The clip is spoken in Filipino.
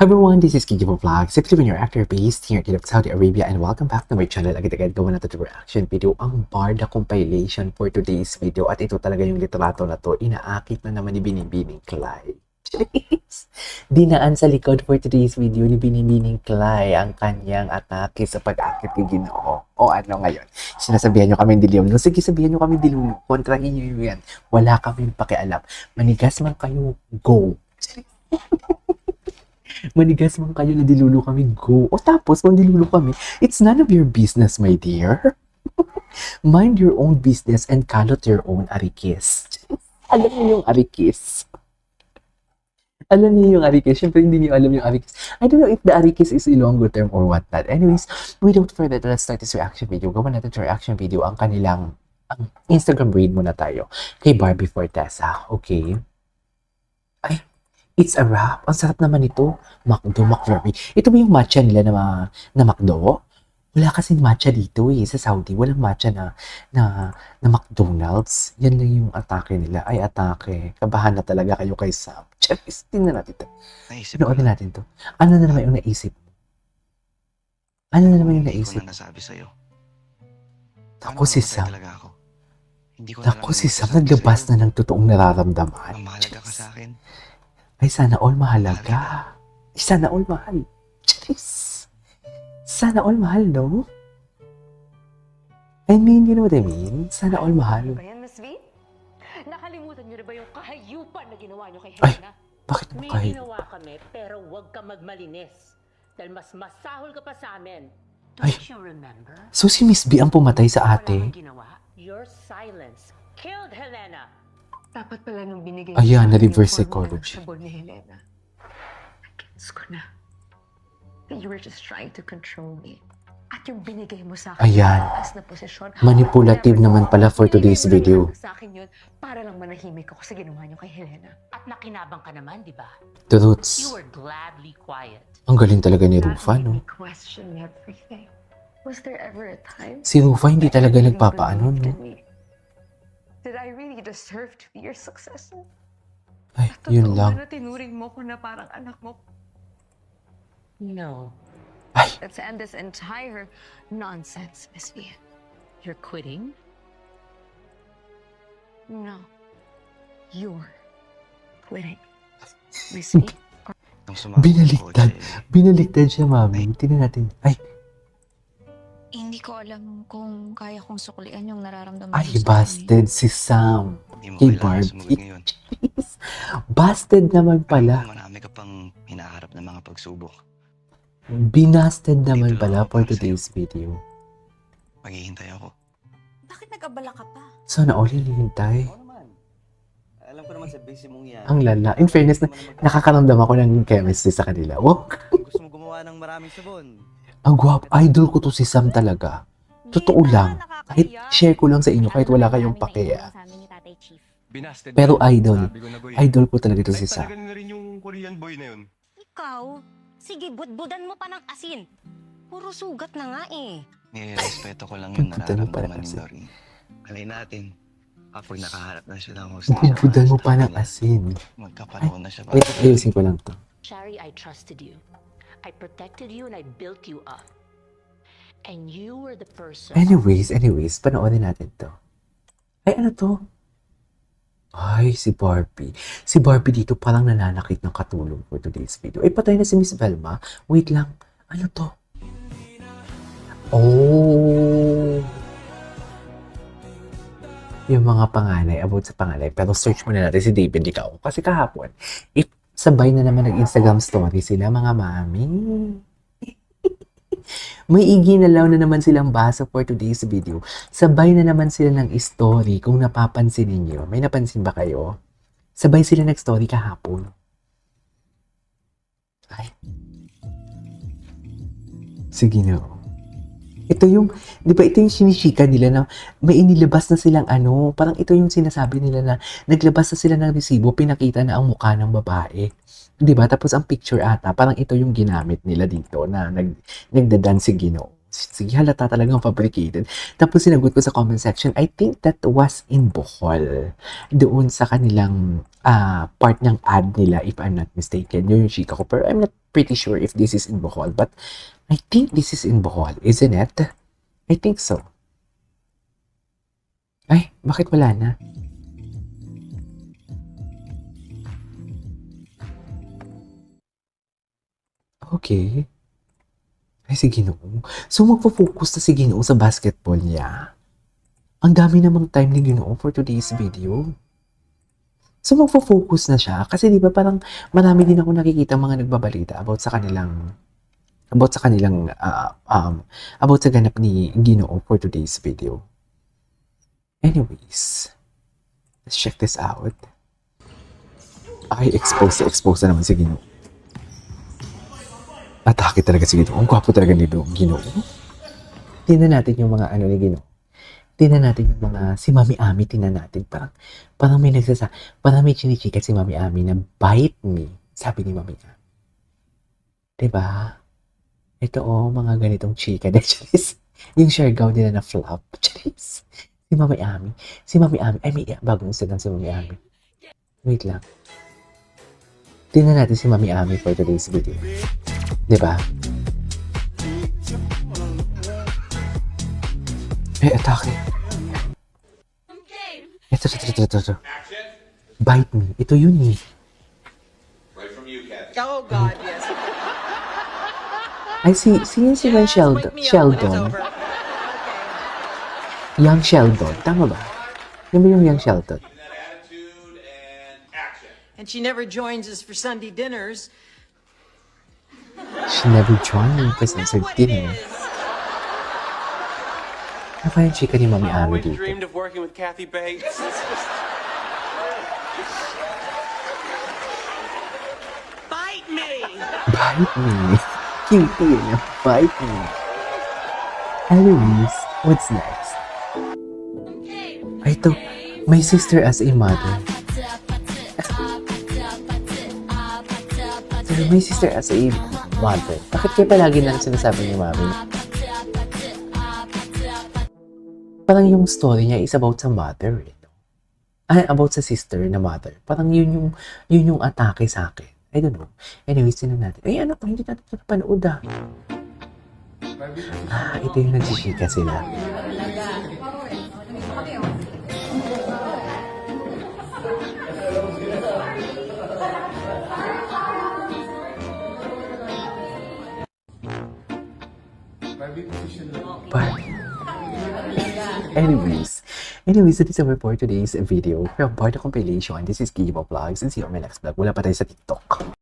Hi everyone, this is Kiki Vlog, simply when you're actor based here in Saudi Arabia, and welcome back to my channel. Agad-agad gawa natin yung reaction video, ang Barda compilation for today's video. At ito talaga yung litrato na to, inaakit na naman ni Binibining Clyde. Dinaan sa likod for today's video ni Binibining Clyde ang kanyang atake sa pag-akit kay Ginoo. O ano ngayon? Sinasabihan nyo kami dilim. No, sige, sabihan nyo kami dilim. Kontrahin nyo yan. Wala kami pakialam. Manigas man kayo, go. Manigas man kayo na dilulo kami, go. O tapos, kung dilulo kami, it's none of your business, my dear. Mind your own business and kalot your own arikis. Alam niyo yung arikis. Alam niyo yung arikis. Siyempre, hindi niyo alam yung arikis. I don't know if the arikis is Ilonggo term or what not. Anyways, without further ado, let's start this reaction video. Gawa natin sa reaction video ang kanilang Instagram read muna tayo. Kay Barbie Fortesa. Okay? Ay, it's a wrap. Ang sarap naman ito. McDo, McFlurry. Ito ba yung matcha nila na McDo? Wala kasing matcha dito eh. Sa Saudi, walang matcha na McDonald's. Yan lang yung atake nila. Ay, atake. Kabahan na talaga kayo kay Sam. Charis, tingnan natin ito. Pinoorin natin to. Ano na naman yung naisip? Ano na naman yung naisip? Hindi ko na nasabi sa'yo. Ako si Sam. Hindi ko na Ako si Sam. Naglabas na ng totoong nararamdaman. Ang mahalaga ka sa akin. Ay, sana all mahalaga. Ay, sana all mahal. Charis. Sana all mahal, no? I mean, you know what I mean? Sana all mahal. Ba yan, Miss V? Nakalimutan niyo na ba yung kahayupan na ginawa niyo kay Ay, Helena? bakit mo May kahit? ginawa kami, pero huwag ka magmalinis. Dahil mas masahol ka pa sa amin. Ay. Don't you remember? So si Miss B ang pumatay sa Wala ate? kang ginawa. Your silence killed Helena. Dapat pala nung binigay Ayan, sa akin na-reverse yung formula psychology. ng sabon ni Helena. Gets ko na. That you were just trying to control me. At yung binigay mo sa akin, Ayan. mataas na posisyon. Manipulative Never naman pala for Binigay today's mo lang video. lahat sa akin yun para lang manahimik ako sa ginawa niyo kay Helena. At nakinabang ka naman, di ba? The You Roots. were gladly quiet. Ang galing talaga ni That Rufa, made no? me question everything. Was there ever a time Si Rufa hindi that talaga you really nagpapaano, believed no? in me? Did I really deserve to be your successor? Ay, yun Totoo lang. ba na tinuring mo ko na parang anak mo? No. Ay, Let's end this entire nonsense, Miss V. You're quitting? No. You're quitting. Miss V. Nung sumama sa binaliktad. kotse, Binaliktad siya, mami. Tingnan natin. Ay, Hindi ko alam kung kaya kong suklian yung nararamdaman ay, mo sa akin. busted si Sam. hindi mo Kay kailangan sumagot Barbie. ngayon. Busted naman pala. Alam mo, marami ka pang hinaharap ng mga pagsubok. Binasted naman Dito lang pala ako for para sa'yo. today's video. Maghihintay ako. Bakit nag-abala ka pa? Sana all hinihintay. Oo naman. Alam ko naman sa busy mong yan. Ang lala. In fairness, nakakaramdam ako ng chemistry sa kanila. Wow. Gusto mo gumawa ng maraming sabon. Ang guwap. Idol ko to si Sam talaga. Totoo lang. Kahit share ko lang sa inyo, kahit wala kayong pakiya. Binasted Pero na. idol. Sabi ko na, boy. Idol ko talaga to si Ay, Sam. talaga na rin yung Korean boy na yun. Ikaw? Sige, budbudan mo pa ng asin. Puro sugat na nga eh. Nirespeto ko lang yung Pagpunta mo pa nararamdaman ng ni asin. Noreen. Malay natin, kapag nakaharap na siya ng hostage, Bubudan mo pa ng asin. magkaparoon na siya. Wait, ayusin ko lang to. Shari, I trusted you. I protected you and I built you up. And you were the person. Anyways, panoorin natin to. Ay, ano to? Ay, si Barbie. Si Barbie dito parang nananakit ng katulong for today's video. Ay, patay na si Miss Velma. Wait lang. Ano to? Oh! Yung mga panganay, about sa panganay. Pero search muna natin si David ikaw. Kasi kahapon, sabay na naman nag-Instagram story sila, mga mami. May iginalaw na naman silang basa for today's video. Sabay na naman sila ng story kung napapansin ninyo. May napansin ba kayo? Sabay sila nag-story kahapon. Ay. Sige na. Ito yung, di ba ito yung sinishika nila na may inilabas na silang ano, parang ito yung sinasabi nila na naglabas na sila ng resibo, pinakita na ang mukha ng babae. Di ba? Tapos ang picture ata, parang ito yung ginamit nila dito na nagdadan si Ginoo. Sige, halata talagang fabricated. Tapos sinagot ko sa comment section, I think that was in Bohol. Doon sa kanilang part ng ad nila, if I'm not mistaken. Yun yung chika ko. Pero I'm not pretty sure if this is in Bohol. But I think this is in Bohol, isn't it? I think so. Ay, bakit wala na? Okay. Ay, si Ginoo. So, magpo-focus na si Ginoo sa basketball niya. Ang dami namang time ni Ginoo for today's video. So, magpo-focus na siya. Kasi di ba parang marami din ako nakikita mga nagbabalita about sa ganap ni Ginoo for today's video. Anyways, let's check this out. Ay, expose na naman si Ginoo. Atake talaga si Ginoo. Ang gwapo talaga ni Ginoo. Tingnan natin yung mga ano ni Ginoo. Tingnan natin yung mga, si Mami Ami, tingnan natin. Parang may parang may chinichika si Mami Ami na bite me. Sabi ni Mami Ami. Diba? Ito mga ganitong chika. Charis. Yung Siargao nila na flop. Charis. Si Mami Ami. Ay, may bagong Instagram si Mami Ami. Wait lang. Tingnan natin si Mami Ami for today's video. Diba? Atake. Ito. Bite me. Ito yun eh. Oh God, yes. Ay, si Young Sheldon. Young Sheldon. Tama ba? Yan ba yung Young Sheldon? And she never joins us for Sunday dinners. She never joined me kasi sa dinner. Ano kaya yung chika ni Mami Ami dito? dreamed of working with Kathy Bates. Bite me! Bite me. Cutie yun. Bite me. Anyways, what's next? Ay, ito. My sister as a mother. Pero my sister as a mother. Bakit kayo palagi na sinasabi ni Mami? Parang yung story niya is about sa mother. About sa sister na mother. Parang yun yung atake sa akin. I don't know. Anyways, tinan natin. Ay, ano pa? Hindi natin napanood ito yung nagsishika sila. But, anyways, that is our for today's video from Barda Compilation. This is Kibo Vlogs and see you on my next vlog. Wala pa tayo sa TikTok.